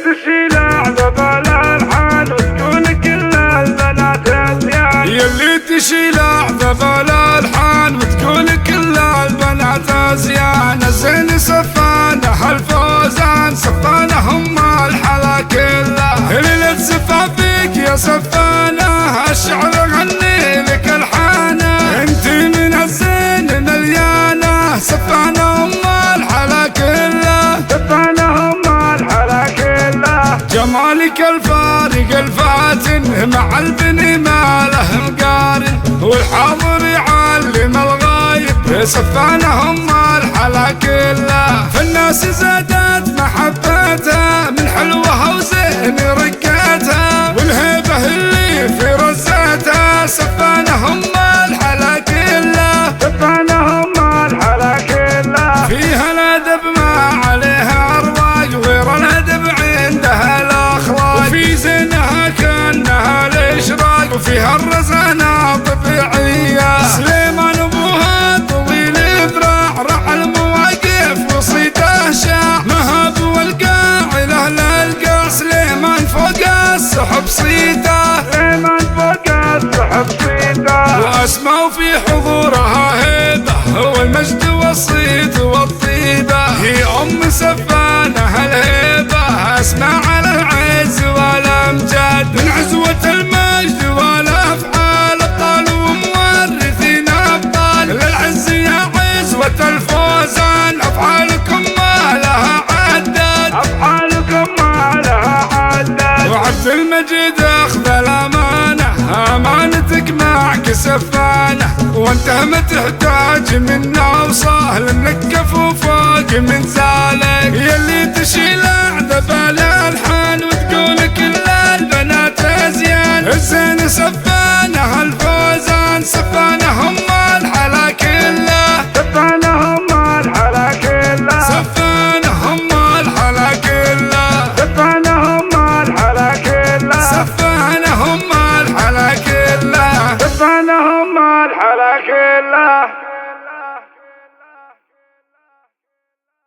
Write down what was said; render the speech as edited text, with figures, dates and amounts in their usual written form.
تشيل اعذب الالحان وتقول كل البنات ازيان، يلي تشيل اعذب الالحان وتقول كل البنات ازيان. الزين سفانه الفوزان سفانه هم الحلا كلها، ليلة زفافك يا سفانه الشعر غني لك الحانه. انت من الزين مليانه سفانه هم الحلا كلها، سفانه هم الحلا كلها. جمالك الفارق الفاتن مع البني ما له مقارن، والحاضر يعلم الغايب سفانه هم الحلا كلها. فالناس زادت محبتها من حلوها وزين رقتها، والهيبة اللي في رزتها سفانه هم الحلا كلها، سفانه هم الحلا كلها. فيها الادب ما عليها ارواق غير الادب عندها الاخلاق، وفي زينها كانها الاشراق وفيها الرزانه طبيعيه. سليمان ابوها طويل ذراع راح المواقف وصيته شاع، مهاب والقاع للقاع سليمان فوق السحب صيته، سليمان فوق السحب صيته. واسماء في حضورها هيبه والمجد والصيت والطيبه، هي ام سفانه الهيبه اسماء على العز والامجاد، من عزوه المجد والافعال ابطال ومورثين ابطال، للعز يا عزوه الفوزان افعالكم ما لها عداد، افعالكم ما لها عداد. وعبد المجيد اخذ الامانه امانتك معك سفانه، وانت ما تحتاج منا وصاهل نكف وفوق من زالك. يلي تشيل اعذب الالحان وتقول كل البنات ازيان، الزين سفانه الفوزان سفانه هم الحلا كلها، سفانه هم الحلا كلها. سفانه هم الحلا كلها، سفانه هم الحلا كلها. سفانه هم الحلا كلها، سفانه هم الحلا كلها.